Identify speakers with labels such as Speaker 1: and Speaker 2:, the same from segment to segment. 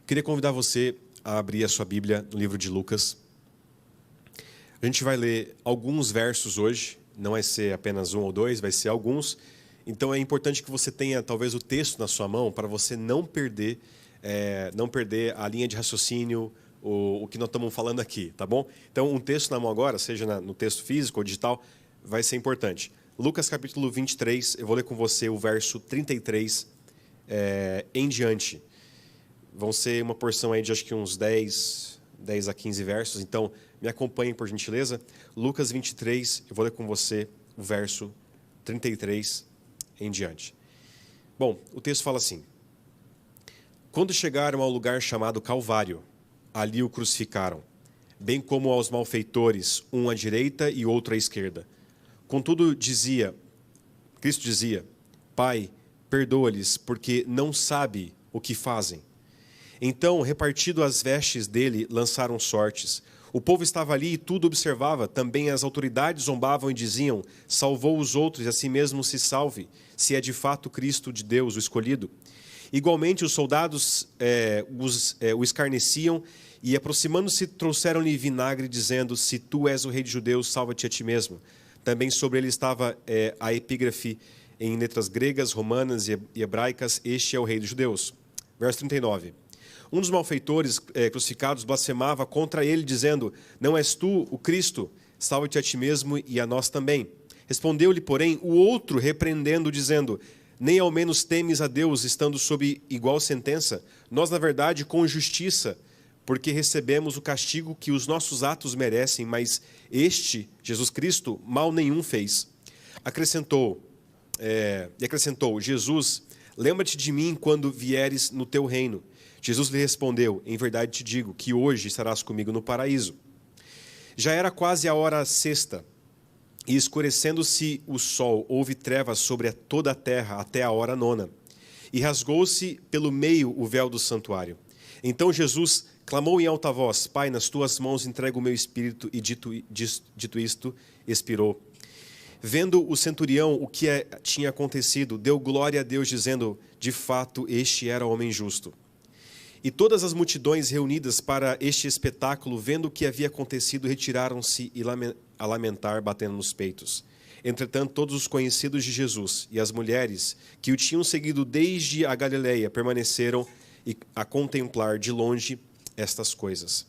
Speaker 1: Queria convidar você a abrir a sua Bíblia no livro de Lucas. A gente vai ler alguns versos hoje, não vai ser apenas um ou dois, vai ser alguns. Então é importante que você tenha talvez o texto na sua mão para você não perder a linha de raciocínio, o que nós estamos falando aqui, tá bom? Então um texto na mão agora, seja no texto físico ou digital, vai ser importante. Lucas capítulo 23, eu vou ler com você o verso 33 em diante. Vão ser uma porção aí de acho que uns 10 a 15 versos, então me acompanhem por gentileza. Lucas 23, eu vou ler com você o verso 33 em diante. Bom, o texto fala assim: Quando chegaram ao lugar chamado Calvário, ali o crucificaram, bem como aos malfeitores, um à direita e outro à esquerda. Contudo, Cristo dizia: Pai, perdoa-lhes, porque não sabe o que fazem. Então, repartido as vestes dele, lançaram sortes. O povo estava ali e tudo observava. Também as autoridades zombavam e diziam: salvou os outros e a si mesmo se salve, se é de fato Cristo de Deus, o escolhido. Igualmente, os soldados o escarneciam e, aproximando-se, trouxeram-lhe vinagre, dizendo: se tu és o rei de judeus, salva-te a ti mesmo. Também sobre ele estava a epígrafe em letras gregas, romanas e hebraicas: este é o rei dos judeus. Verso 39. Um dos malfeitores crucificados blasfemava contra ele, dizendo: não és tu o Cristo? Salva-te a ti mesmo e a nós também. Respondeu-lhe, porém, o outro, repreendendo, dizendo: nem ao menos temes a Deus, estando sob igual sentença? Nós, na verdade, com justiça, porque recebemos o castigo que os nossos atos merecem, mas este, Jesus Cristo, mal nenhum fez. Acrescentou: Jesus, lembra-te de mim quando vieres no teu reino. Jesus lhe respondeu: em verdade te digo que hoje estarás comigo no paraíso. Já era quase a hora sexta, e escurecendo-se o sol, houve trevas sobre toda a terra até a hora nona. E rasgou-se pelo meio o véu do santuário. Então Jesus clamou em alta voz: Pai, nas tuas mãos entrego o meu espírito. E dito isto, expirou. Vendo o centurião o que tinha acontecido, deu glória a Deus, dizendo: de fato, este era homem justo. E todas as multidões reunidas para este espetáculo, vendo o que havia acontecido, retiraram-se a lamentar, batendo nos peitos. Entretanto, todos os conhecidos de Jesus e as mulheres que o tinham seguido desde a Galileia permaneceram a contemplar de longe estas coisas.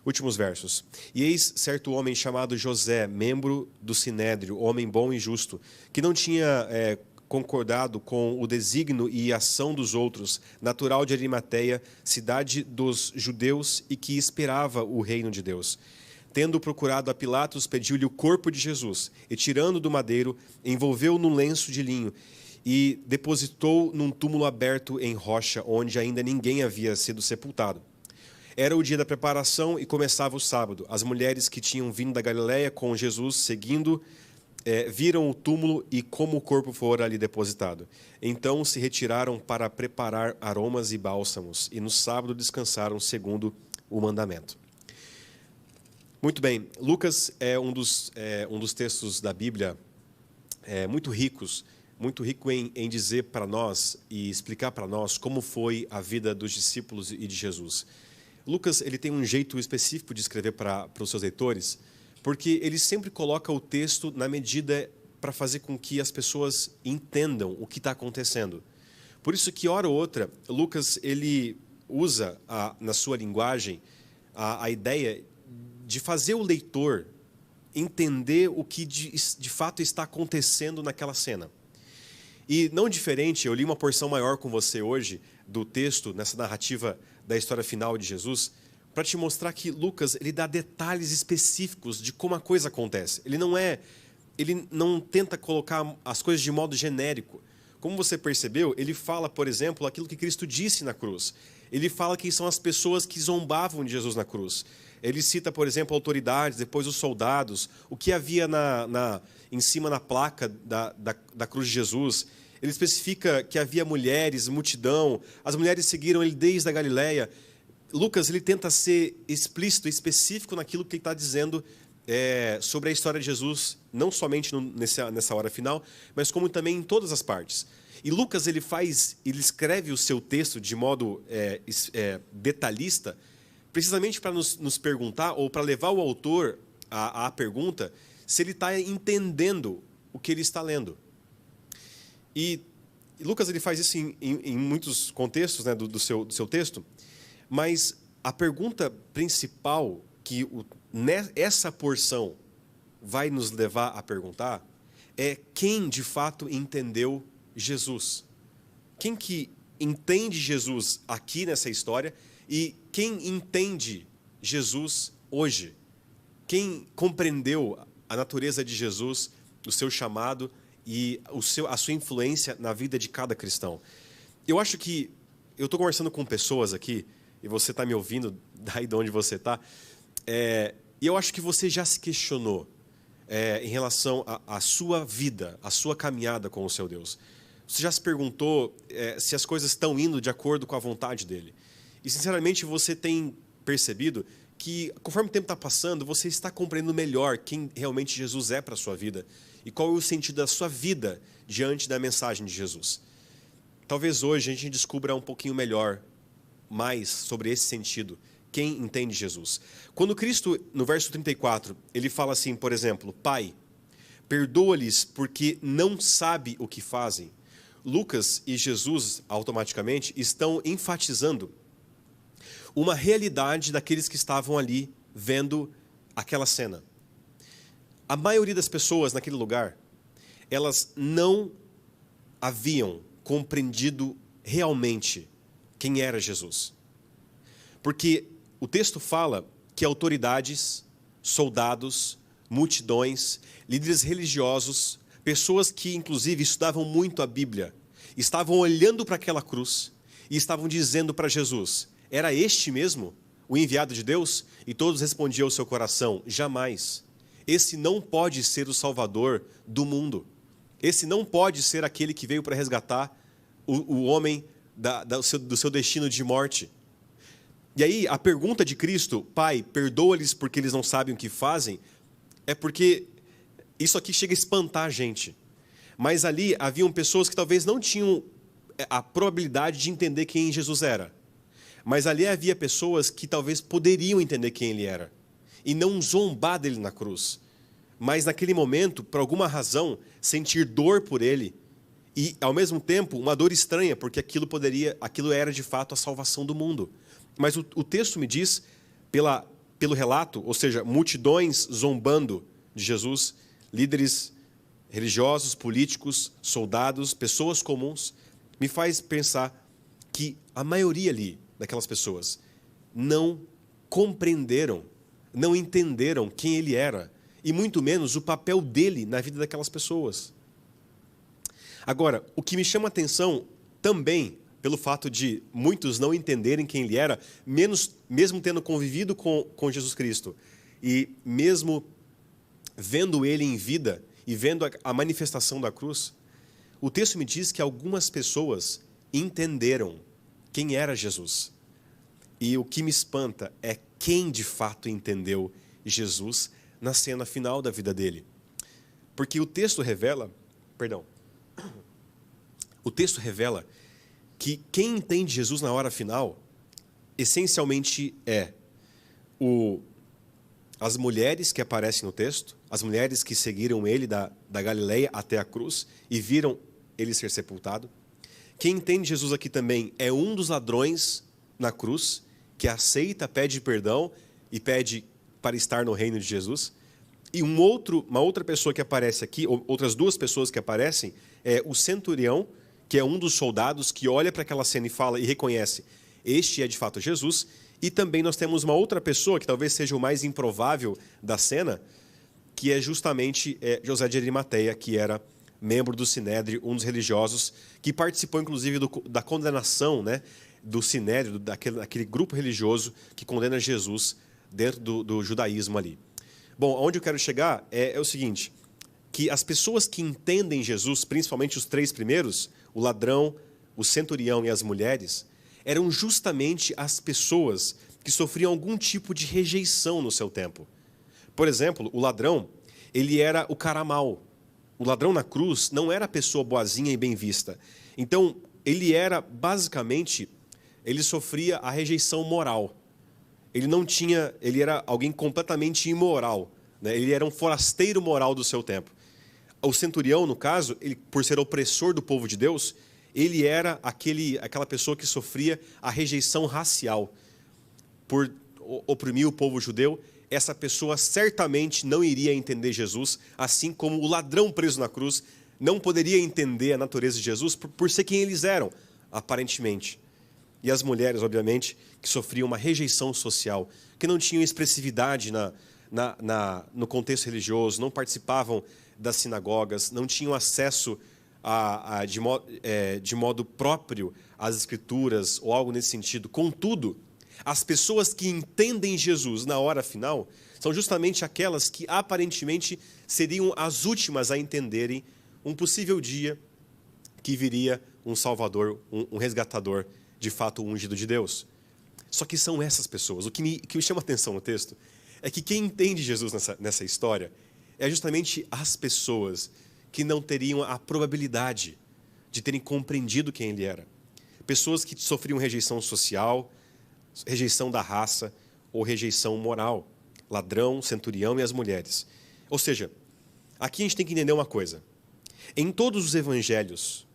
Speaker 1: Últimos versos. E eis certo homem chamado José, membro do Sinédrio, homem bom e justo, que não tinha concordado com o desígnio e ação dos outros, natural de Arimateia, cidade dos judeus, e que esperava o reino de Deus. Tendo procurado a Pilatos, pediu-lhe o corpo de Jesus, e tirando do madeiro, envolveu num lenço de linho, e depositou num túmulo aberto em rocha, onde ainda ninguém havia sido sepultado. Era o dia da preparação e começava o sábado. As mulheres que tinham vindo da Galileia com Jesus, seguindo, viram o túmulo e como o corpo fora ali depositado. Então se retiraram para preparar aromas e bálsamos, e no sábado descansaram segundo o mandamento. Muito bem, Lucas é um dos textos da Bíblia muito rico em dizer para nós e explicar para nós como foi a vida dos discípulos e de Jesus. Lucas ele tem um jeito específico de escrever para os seus leitores, porque ele sempre coloca o texto na medida para fazer com que as pessoas entendam o que está acontecendo. Por isso que, hora ou outra, Lucas ele usa, na sua linguagem, a ideia de fazer o leitor entender o que de fato está acontecendo naquela cena. E, não diferente, eu li uma porção maior com você hoje do texto, nessa narrativa da história final de Jesus, para te mostrar que Lucas ele dá detalhes específicos de como a coisa acontece. Ele não tenta colocar as coisas de modo genérico. Como você percebeu, ele fala, por exemplo, aquilo que Cristo disse na cruz. Ele fala quem são as pessoas que zombavam de Jesus na cruz. Ele cita, por exemplo, autoridades, depois os soldados, o que havia em cima na placa da cruz de Jesus. Ele especifica que havia mulheres, multidão, as mulheres seguiram ele desde a Galileia. Lucas ele tenta ser explícito, específico naquilo que ele está dizendo sobre a história de Jesus, não somente nessa hora final, mas como também em todas as partes. E Lucas ele escreve o seu texto de modo detalhista, precisamente para nos perguntar, ou para levar o autor à pergunta, se ele está entendendo o que ele está lendo. E Lucas ele faz isso em muitos contextos, né, do seu texto, mas a pergunta principal que essa porção vai nos levar a perguntar é quem de fato entendeu Jesus. Quem que entende Jesus aqui nessa história e quem entende Jesus hoje? Quem compreendeu a natureza de Jesus, o seu chamado e a sua influência na vida de cada cristão? Eu acho que eu estou conversando com pessoas aqui, e você está me ouvindo daí de onde você está, e eu acho que você já se questionou em relação à sua vida, à sua caminhada com o seu Deus. Você já se perguntou se as coisas estão indo de acordo com a vontade dele. E, sinceramente, você tem percebido que, conforme o tempo está passando, você está compreendendo melhor quem realmente Jesus é para a sua vida e qual é o sentido da sua vida diante da mensagem de Jesus. Talvez hoje a gente descubra um pouquinho melhor, mais sobre esse sentido, quem entende Jesus. Quando Cristo, no verso 34, ele fala assim, por exemplo, Pai, perdoa-lhes porque não sabe o que fazem. Lucas e Jesus, automaticamente, estão enfatizando uma realidade daqueles que estavam ali vendo aquela cena. A maioria das pessoas naquele lugar, elas não haviam compreendido realmente quem era Jesus. Porque o texto fala que autoridades, soldados, multidões, líderes religiosos, pessoas que inclusive estudavam muito a Bíblia, estavam olhando para aquela cruz e estavam dizendo para Jesus, era este mesmo o enviado de Deus? E todos respondiam ao seu coração, jamais. Esse não pode ser o Salvador do mundo. Esse não pode ser aquele que veio para resgatar o homem do seu destino de morte. E aí a pergunta de Cristo, Pai, perdoa-lhes porque eles não sabem o que fazem, é porque isso aqui chega a espantar a gente. Mas ali haviam pessoas que talvez não tinham a probabilidade de entender quem Jesus era. Mas ali havia pessoas que talvez poderiam entender quem ele era. E não zombar dele na cruz. Mas naquele momento, por alguma razão, sentir dor por ele. E, ao mesmo tempo, uma dor estranha, porque aquilo era de fato a salvação do mundo. Mas o texto me diz, pelo relato, ou seja, multidões zombando de Jesus, líderes religiosos, políticos, soldados, pessoas comuns, me faz pensar que a maioria ali daquelas pessoas não compreenderam, não entenderam quem ele era, e muito menos o papel dele na vida daquelas pessoas. Agora, o que me chama a atenção também, pelo fato de muitos não entenderem quem ele era, mesmo tendo convivido com Jesus Cristo, e mesmo vendo ele em vida, e vendo a manifestação da cruz, o texto me diz que algumas pessoas entenderam quem era Jesus. E o que me espanta é quem de fato entendeu Jesus na cena final da vida dele. Porque o texto revela que quem entende Jesus na hora final, essencialmente as mulheres que aparecem no texto, as mulheres que seguiram ele da Galileia até a cruz e viram ele ser sepultado. Quem entende Jesus aqui também é um dos ladrões na cruz, que aceita, pede perdão e pede para estar no reino de Jesus. E uma outra pessoa que aparece aqui, outras duas pessoas que aparecem, é o centurião, que é um dos soldados que olha para aquela cena e fala e reconhece, este é de fato Jesus. E também nós temos uma outra pessoa, que talvez seja o mais improvável da cena, que é justamente José de Arimateia, que era membro do Sinédrio, um dos religiosos, que participou inclusive da condenação, né, do Sinédrio, daquele grupo religioso que condena Jesus dentro do judaísmo ali. Bom, onde eu quero chegar é o seguinte, que as pessoas que entendem Jesus, principalmente os três primeiros, o ladrão, o centurião e as mulheres, eram justamente as pessoas que sofriam algum tipo de rejeição no seu tempo. Por exemplo, o ladrão, ele era o cara mau. O ladrão na cruz não era a pessoa boazinha e bem vista. Então, ele era, basicamente, ele sofria a rejeição moral. Ele era alguém completamente imoral, né? Ele era um forasteiro moral do seu tempo. O centurião, no caso, ele, por ser opressor do povo de Deus, ele era aquela pessoa que sofria a rejeição racial. Por oprimir o povo judeu, essa pessoa certamente não iria entender Jesus, assim como o ladrão preso na cruz não poderia entender a natureza de Jesus por ser quem eles eram, aparentemente. E as mulheres, obviamente, que sofriam uma rejeição social, que não tinham expressividade no contexto religioso, não participavam das sinagogas, não tinham acesso de modo próprio às Escrituras ou algo nesse sentido. Contudo, as pessoas que entendem Jesus na hora final são justamente aquelas que aparentemente seriam as últimas a entenderem um possível dia que viria um Salvador, um resgatador, de fato ungido de Deus. Só que são essas pessoas. O que me chama a atenção no texto é que quem entende Jesus nessa história é justamente as pessoas que não teriam a probabilidade de terem compreendido quem ele era. Pessoas que sofriam rejeição social, rejeição da raça ou rejeição moral. Ladrão, centurião e as mulheres. Ou seja, aqui a gente tem que entender uma coisa. Em todos os evangelhos,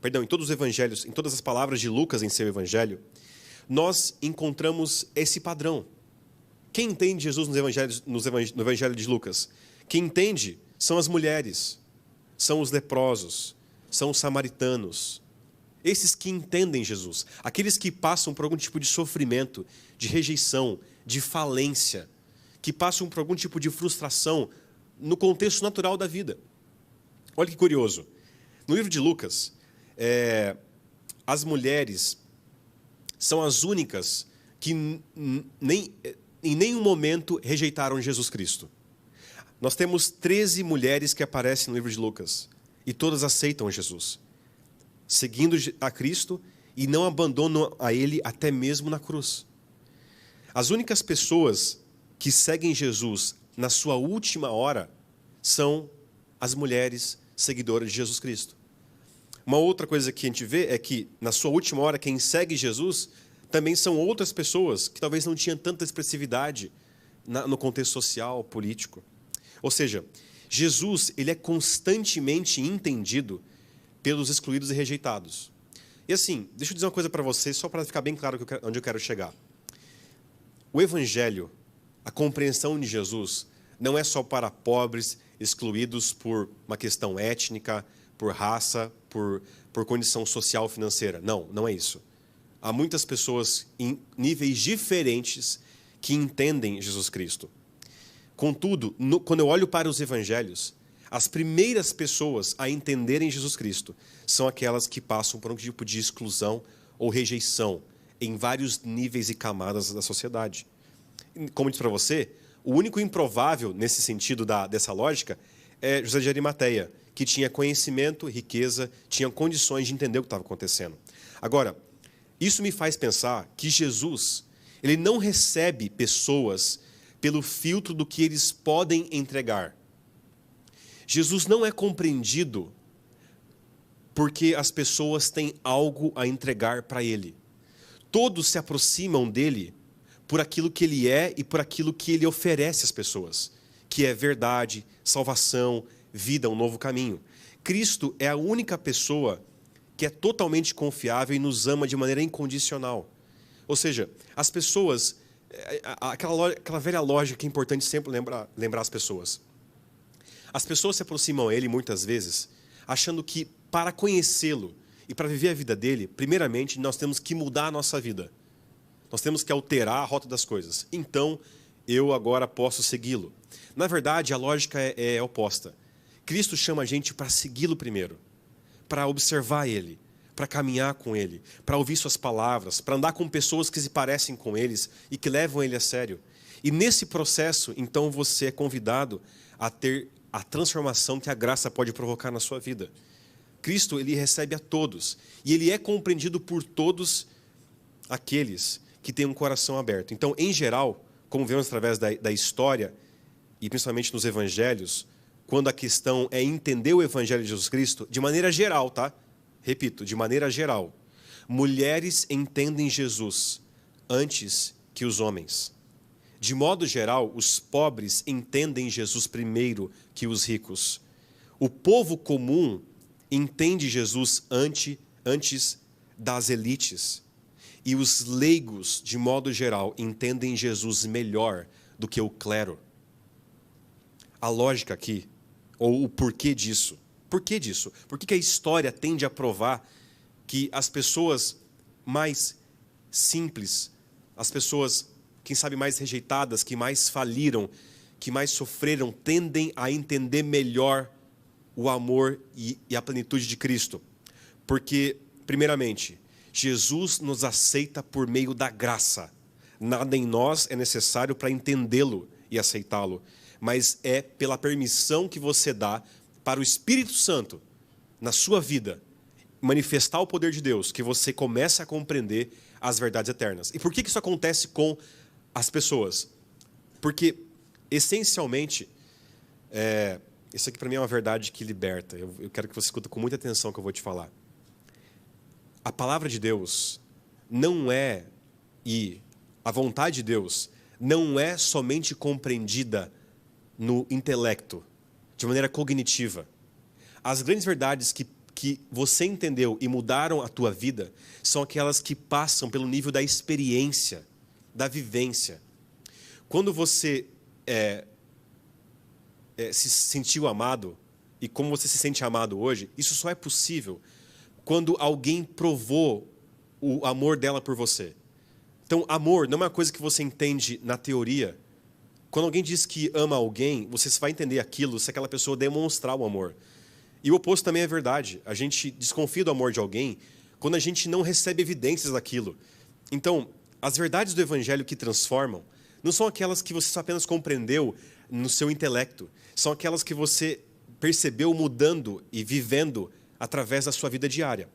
Speaker 1: em todas as palavras de Lucas em seu evangelho, nós encontramos esse padrão. Quem entende Jesus no evangelho de Lucas? Quem entende são as mulheres, são os leprosos, são os samaritanos. Esses que entendem Jesus, aqueles que passam por algum tipo de sofrimento, de rejeição, de falência, que passam por algum tipo de frustração no contexto natural da vida. Olha que curioso. No livro de Lucas, as mulheres são as únicas que em nenhum momento rejeitaram Jesus Cristo. Nós temos 13 mulheres que aparecem no livro de Lucas, e todas aceitam Jesus, seguindo a Cristo e não abandonam a Ele até mesmo na cruz. As únicas pessoas que seguem Jesus na sua última hora são as mulheres seguidoras de Jesus Cristo. Uma outra coisa que a gente vê é que, na sua última hora, quem segue Jesus também são outras pessoas que talvez não tinham tanta expressividade no contexto social, político. Ou seja, Jesus ele é constantemente entendido pelos excluídos e rejeitados. E assim, deixa eu dizer uma coisa para vocês, só para ficar bem claro onde eu quero chegar. O Evangelho, a compreensão de Jesus, não é só para pobres, excluídos por uma questão étnica, por raça, por condição social financeira. Não, não é isso. Há muitas pessoas em níveis diferentes que entendem Jesus Cristo. Contudo, quando eu olho para os evangelhos, as primeiras pessoas a entenderem Jesus Cristo são aquelas que passam por um tipo de exclusão ou rejeição em vários níveis e camadas da sociedade. Como eu disse para você, o único improvável nesse sentido dessa lógica é José de Arimateia, que tinha conhecimento, riqueza, tinha condições de entender o que estava acontecendo. Agora, isso me faz pensar que Jesus, ele não recebe pessoas pelo filtro do que eles podem entregar. Jesus não é compreendido porque as pessoas têm algo a entregar para ele. Todos se aproximam dele por aquilo que ele é e por aquilo que ele oferece às pessoas, que é verdade, salvação, vida, um novo caminho. Cristo é a única pessoa que é totalmente confiável e nos ama de maneira incondicional. Ou seja, as pessoas, aquela velha lógica que é importante sempre lembrar as pessoas. As pessoas se aproximam a ele muitas vezes achando que para conhecê-lo e para viver a vida dele, primeiramente nós temos que mudar a nossa vida. Nós temos que alterar a rota das coisas. Então, eu agora posso segui-lo. Na verdade, a lógica é oposta. Cristo chama a gente para segui-lo primeiro, para observar ele, para caminhar com ele, para ouvir suas palavras, para andar com pessoas que se parecem com eles e que levam ele a sério. E nesse processo, então, você é convidado a ter a transformação que a graça pode provocar na sua vida. Cristo, ele recebe a todos, e ele é compreendido por todos aqueles que têm um coração aberto. Então, em geral, como vemos através da história, e principalmente nos evangelhos, quando a questão é entender o evangelho de Jesus Cristo, de maneira geral, tá? repito, de maneira geral, mulheres entendem Jesus antes que os homens. De modo geral, os pobres entendem Jesus primeiro que os ricos. O povo comum entende Jesus antes das elites. E os leigos, de modo geral, entendem Jesus melhor do que o clero. A lógica aqui, ou o porquê disso. Por que disso? Por que a história tende a provar que as pessoas mais simples, as pessoas, quem sabe, mais rejeitadas, que mais faliram, que mais sofreram, tendem a entender melhor o amor e a plenitude de Cristo? Porque, primeiramente, Jesus nos aceita por meio da graça. Nada em nós é necessário para entendê-lo e aceitá-lo, mas é pela permissão que você dá para o Espírito Santo, na sua vida, manifestar o poder de Deus, que você começa a compreender as verdades eternas. E por que isso acontece com as pessoas? Porque, essencialmente, isso aqui para mim é uma verdade que liberta. Eu quero que você escute com muita atenção o que eu vou te falar. A palavra de Deus não é, e a vontade de Deus não é somente compreendida no intelecto, de maneira cognitiva. As grandes verdades que você entendeu e mudaram a tua vida são aquelas que passam pelo nível da experiência, da vivência. Quando você se sentiu amado, e como você se sente amado hoje, isso só é possível quando alguém provou o amor dela por você. Então, amor não é uma coisa que você entende na teoria. Quando alguém diz que ama alguém, você vai entender aquilo se aquela pessoa demonstrar o amor. E o oposto também é verdade. A gente desconfia do amor de alguém quando a gente não recebe evidências daquilo. Então, as verdades do Evangelho que transformam não são aquelas que você só apenas compreendeu no seu intelecto. São aquelas que você percebeu mudando e vivendo através da sua vida diária.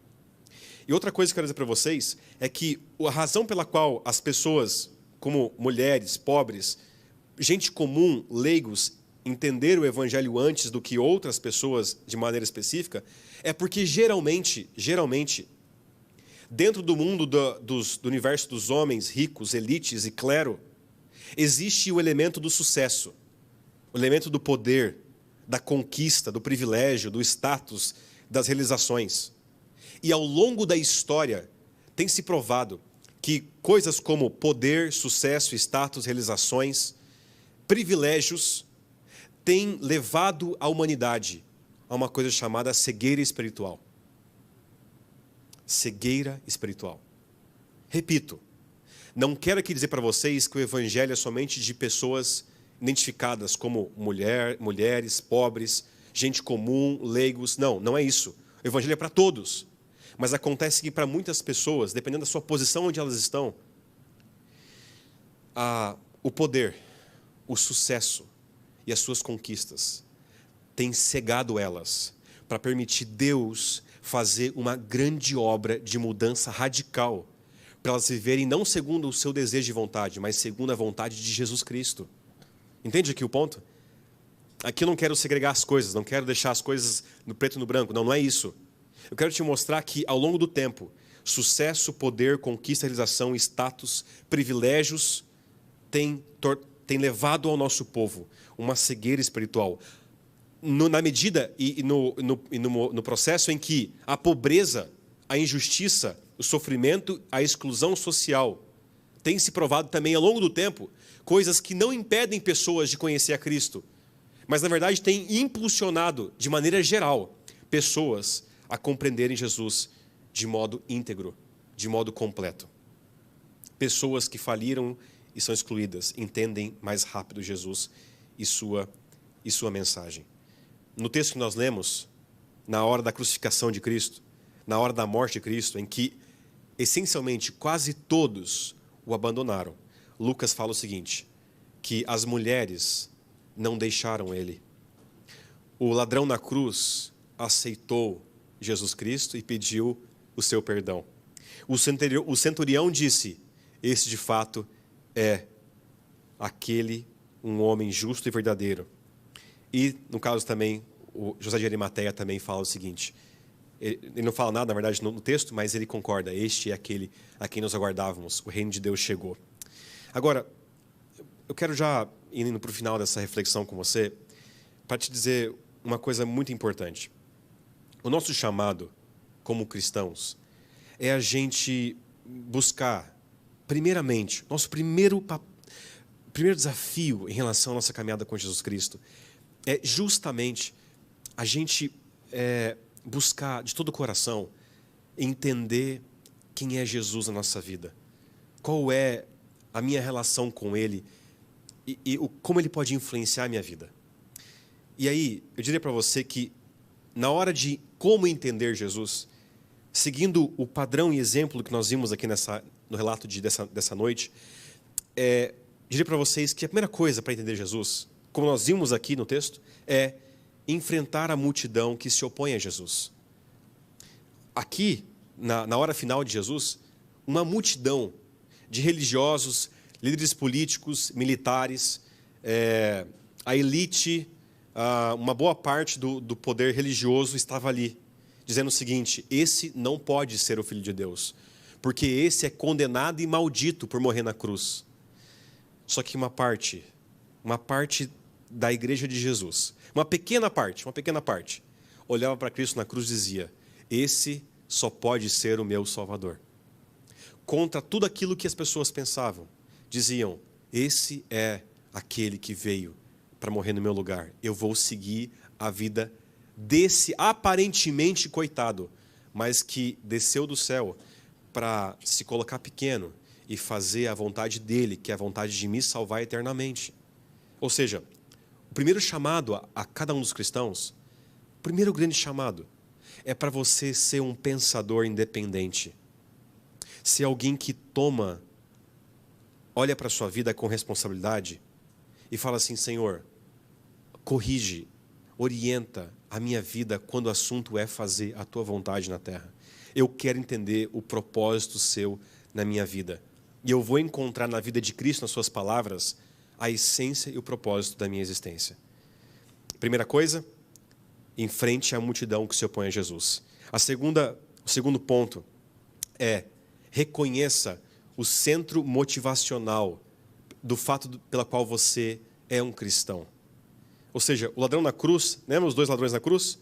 Speaker 1: E outra coisa que eu quero dizer para vocês é que a razão pela qual as pessoas, como mulheres, pobres, gente comum, leigos, entenderam o Evangelho antes do que outras pessoas de maneira específica, é porque geralmente, dentro do mundo do universo dos homens, ricos, elites e clero, existe o elemento do sucesso, o elemento do poder, da conquista, do privilégio, do status, das realizações. E ao longo da história, tem se provado que coisas como poder, sucesso, status, realizações, privilégios, têm levado a humanidade a uma coisa chamada cegueira espiritual. Cegueira espiritual. Repito, não quero aqui dizer para vocês que o Evangelho é somente de pessoas identificadas como mulheres, pobres, gente comum, leigos. Não, não é isso. O Evangelho é para todos. Mas acontece que para muitas pessoas, dependendo da sua posição onde elas estão, o poder, o sucesso e as suas conquistas têm cegado elas para permitir Deus fazer uma grande obra de mudança radical, para elas viverem não segundo o seu desejo e vontade, mas segundo a vontade de Jesus Cristo. Entende aqui o ponto? Aqui eu não quero segregar as coisas, não quero deixar as coisas no preto e no branco, não é isso. Eu quero te mostrar que, ao longo do tempo, sucesso, poder, conquista, realização, status, privilégios têm levado ao nosso povo uma cegueira espiritual. Na medida e no processo em que a pobreza, a injustiça, o sofrimento, a exclusão social tem se provado também, ao longo do tempo, coisas que não impedem pessoas de conhecer a Cristo, mas, na verdade, tem impulsionado, de maneira geral, pessoas a compreenderem Jesus de modo íntegro, de modo completo. Pessoas que faliram e são excluídas entendem mais rápido Jesus e sua mensagem. No texto que nós lemos, na hora da crucificação de Cristo, na hora da morte de Cristo, em que, essencialmente, quase todos o abandonaram, Lucas fala o seguinte, que as mulheres não deixaram ele. O ladrão na cruz aceitou Jesus Cristo e pediu o seu perdão. O centurião disse, esse de fato é um homem justo e verdadeiro. E, no caso também, o José de Arimateia também fala o seguinte, Ele não fala nada, na verdade, no texto, mas ele concorda. Este é aquele a quem nós aguardávamos. O reino de Deus chegou. Agora, eu quero já, indo para o final dessa reflexão com você, para te dizer uma coisa muito importante. O nosso chamado, como cristãos, é a gente buscar, primeiramente, nosso primeiro desafio em relação à nossa caminhada com Jesus Cristo é justamente a gente buscar de todo o coração entender quem é Jesus na nossa vida. Qual é a minha relação com Ele e como Ele pode influenciar a minha vida. E aí, eu diria para você que na hora de como entender Jesus, seguindo o padrão e exemplo que nós vimos aqui no relato dessa noite, diria para vocês que a primeira coisa para entender Jesus, como nós vimos aqui no texto, é enfrentar a multidão que se opõe a Jesus. Aqui, na hora final de Jesus, uma multidão de religiosos, líderes políticos, militares, a elite, uma boa parte do poder religioso estava ali, dizendo o seguinte: esse não pode ser o Filho de Deus, porque esse é condenado e maldito por morrer na cruz. Só que uma parte da igreja de Jesus, uma pequena parte, olhava para Cristo na cruz e dizia: esse só pode ser o meu Salvador. Contra tudo aquilo que as pessoas pensavam, diziam: esse é aquele que veio para morrer no meu lugar. Eu vou seguir a vida desse aparentemente coitado, mas que desceu do céu para se colocar pequeno e fazer a vontade dele, que é a vontade de me salvar eternamente. Ou seja, o primeiro chamado a cada um dos cristãos, o primeiro grande chamado, é para você ser um pensador independente. Ser alguém que olha para a sua vida com responsabilidade e fala assim: Senhor, corrige, orienta a minha vida quando o assunto é fazer a tua vontade na terra. Eu quero entender o propósito seu na minha vida. E eu vou encontrar na vida de Cristo, nas suas palavras, a essência e o propósito da minha existência. Primeira coisa, enfrente a multidão que se opõe a Jesus. O segundo ponto é: reconheça o centro motivacional do fato pela qual você é um cristão. Ou seja, o ladrão na cruz, lembra os dois ladrões na cruz?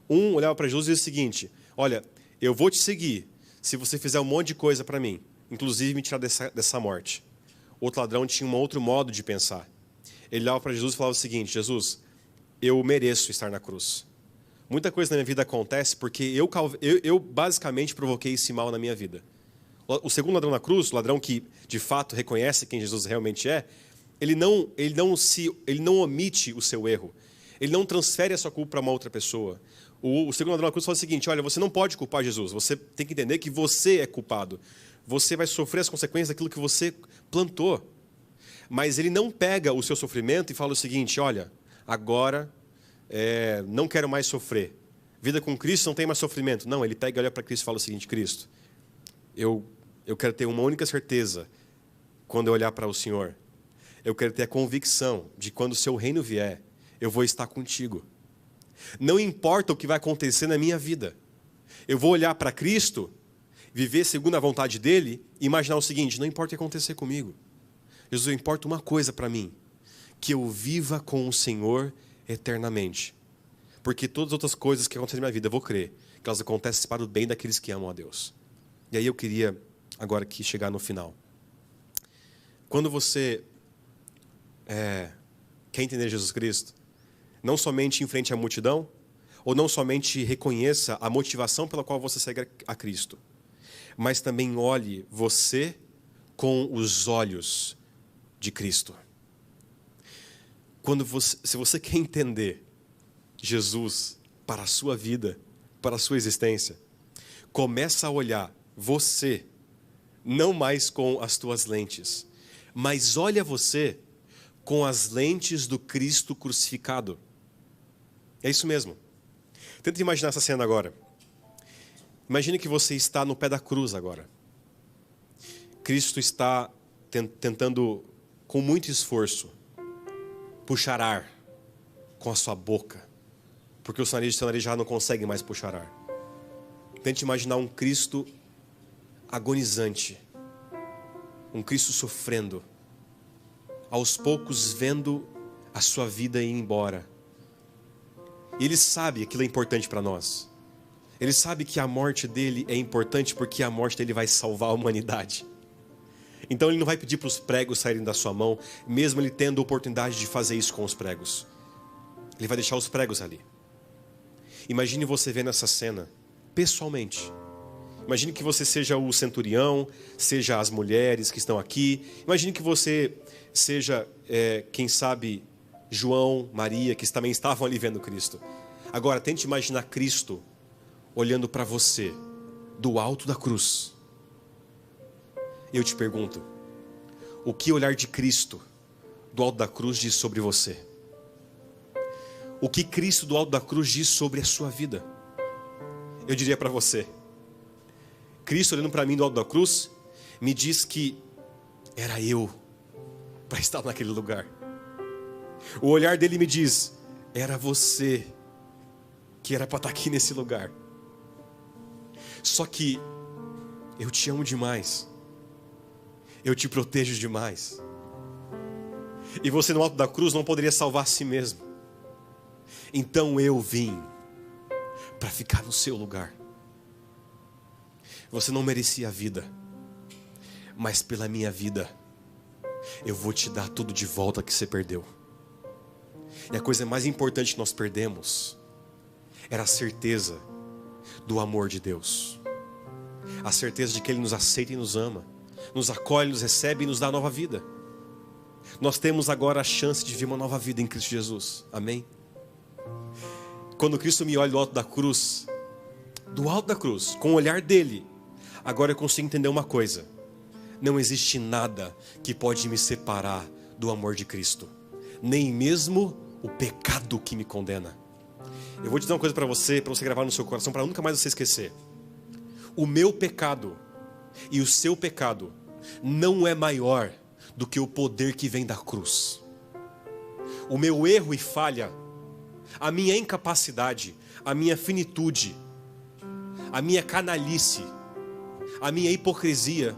Speaker 1: Um olhava para Jesus e dizia o seguinte: olha, eu vou te seguir se você fizer um monte de coisa para mim, inclusive me tirar dessa morte. Outro ladrão tinha um outro modo de pensar. Ele olhava para Jesus e falava o seguinte: Jesus, eu mereço estar na cruz. Muita coisa na minha vida acontece porque eu basicamente provoquei esse mal na minha vida. O segundo ladrão na cruz, o ladrão que de fato reconhece quem Jesus realmente é, ele não omite o seu erro. Ele não transfere a sua culpa para uma outra pessoa. O segundo ladrão na cruz fala o seguinte: olha, você não pode culpar Jesus. Você tem que entender que você é culpado. Você vai sofrer as consequências daquilo que você plantou. Mas ele não pega o seu sofrimento e fala o seguinte: olha, agora não quero mais sofrer. Vida com Cristo não tem mais sofrimento. Não, ele pega e olha para Cristo e fala o seguinte: Cristo, eu quero ter uma única certeza quando eu olhar para o Senhor. Eu quero ter a convicção de que quando o seu reino vier, eu vou estar contigo. Não importa o que vai acontecer na minha vida. Eu vou olhar para Cristo, viver segundo a vontade dele e imaginar o seguinte: não importa o que acontecer comigo. Jesus, importa uma coisa para mim: que eu viva com o Senhor eternamente. Porque todas as outras coisas que acontecem na minha vida, eu vou crer que elas acontecem para o bem daqueles que amam a Deus. E aí eu queria agora aqui chegar no final. Quando você quer entender Jesus Cristo, não somente enfrente a multidão, ou não somente reconheça a motivação pela qual você segue a Cristo, mas também olhe você com os olhos de Cristo. Se você quer entender Jesus para a sua vida, para a sua existência, começa a olhar você, não mais com as tuas lentes, mas olha você com as lentes do Cristo crucificado. É isso mesmo. Tenta imaginar essa cena agora. Imagine que você está no pé da cruz agora. Cristo está tentando, com muito esforço, puxar ar com a sua boca, porque o seu nariz já não consegue mais puxar ar. Tente imaginar um Cristo agonizante, um Cristo sofrendo, aos poucos vendo a sua vida ir embora. E Ele sabe que aquilo é importante para nós. Ele sabe que a morte dele é importante porque a morte dele vai salvar a humanidade. Então Ele não vai pedir para os pregos saírem da sua mão, mesmo Ele tendo a oportunidade de fazer isso com os pregos. Ele vai deixar os pregos ali. Imagine você vendo essa cena pessoalmente. Imagine que você seja o centurião, seja as mulheres que estão aqui. Imagine que você seja, quem sabe, João, Maria, que também estavam ali vendo Cristo. Agora, tente imaginar Cristo olhando para você, do alto da cruz. Eu te pergunto, o que o olhar de Cristo, do alto da cruz, diz sobre você? O que Cristo, do alto da cruz, diz sobre a sua vida? Eu diria para você, Cristo olhando para mim do alto da cruz, me diz que era eu para estar naquele lugar. O olhar dele me diz, era você que era para estar aqui nesse lugar. Só que eu te amo demais, eu te protejo demais, e você no alto da cruz não poderia salvar a si mesmo. Então eu vim para ficar no seu lugar. Você não merecia a vida, mas pela minha vida eu vou te dar tudo de volta que você perdeu. E a coisa mais importante que nós perdemos era a certeza do amor de Deus, a certeza de que Ele nos aceita e nos ama, nos acolhe, nos recebe e nos dá nova vida. Nós temos agora a chance de viver uma nova vida em Cristo Jesus, amém? Quando Cristo me olha do alto da cruz, com o olhar dele, agora eu consigo entender uma coisa: não existe nada que pode me separar do amor de Cristo, nem mesmo o pecado que me condena. Eu vou te dizer uma coisa para você gravar no seu coração, para nunca mais você esquecer. O meu pecado e o seu pecado não é maior do que o poder que vem da cruz. O meu erro e falha, a minha incapacidade, a minha finitude, a minha canalice, a minha hipocrisia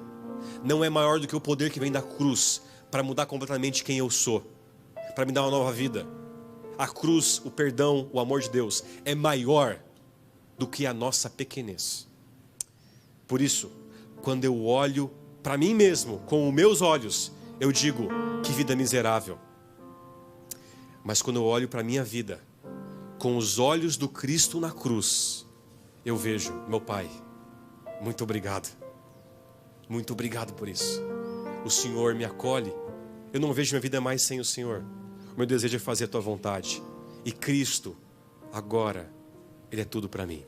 Speaker 1: não é maior do que o poder que vem da cruz para mudar completamente quem eu sou, para me dar uma nova vida. A cruz, o perdão, o amor de Deus é maior do que a nossa pequenez. Por isso, quando eu olho para mim mesmo com os meus olhos, eu digo, que vida miserável. Mas quando eu olho para a minha vida com os olhos do Cristo na cruz, eu vejo, meu Pai, muito obrigado. Muito obrigado por isso. O Senhor me acolhe. Eu não vejo minha vida mais sem o Senhor. O meu desejo é fazer a tua vontade. E Cristo, agora, Ele é tudo para mim.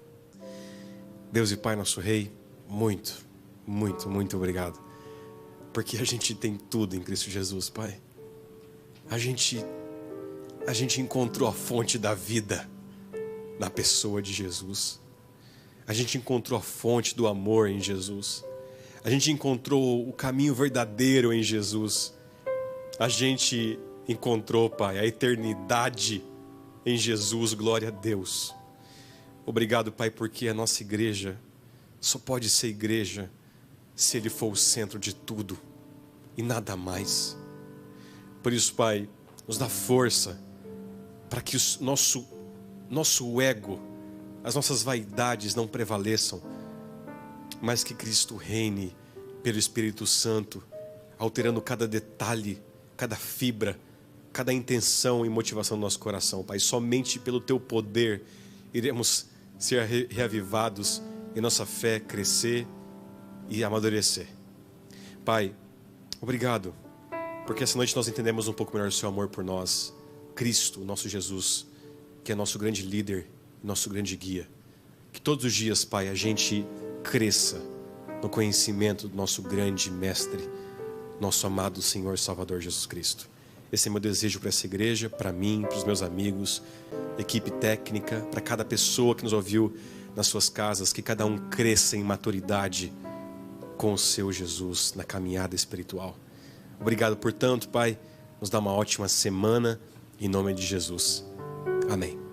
Speaker 1: Deus e Pai, nosso Rei, muito, muito, muito obrigado. Porque a gente tem tudo em Cristo Jesus, Pai. A gente encontrou a fonte da vida na pessoa de Jesus. A gente encontrou a fonte do amor em Jesus. A gente encontrou o caminho verdadeiro em Jesus. A gente encontrou, Pai, a eternidade em Jesus, glória a Deus. Obrigado, Pai, porque a nossa igreja só pode ser igreja se Ele for o centro de tudo e nada mais. Por isso, Pai, nos dá força para que o nosso ego, as nossas vaidades não prevaleçam, mas que Cristo reine pelo Espírito Santo, alterando cada detalhe, cada fibra, cada intenção e motivação do nosso coração, Pai. Somente pelo Teu poder iremos ser reavivados e nossa fé crescer e amadurecer. Pai, obrigado, porque essa noite nós entendemos um pouco melhor o Seu amor por nós. Cristo, nosso Jesus, que é nosso grande líder, nosso grande guia. Que todos os dias, Pai, a gente cresça no conhecimento do nosso grande mestre, nosso amado Senhor Salvador Jesus Cristo. Esse é meu desejo para essa igreja, para mim, para os meus amigos, equipe técnica, para cada pessoa que nos ouviu nas suas casas, que cada um cresça em maturidade com o seu Jesus na caminhada espiritual. Obrigado por tanto, Pai. Nos dá uma ótima semana, em nome de Jesus. Amém.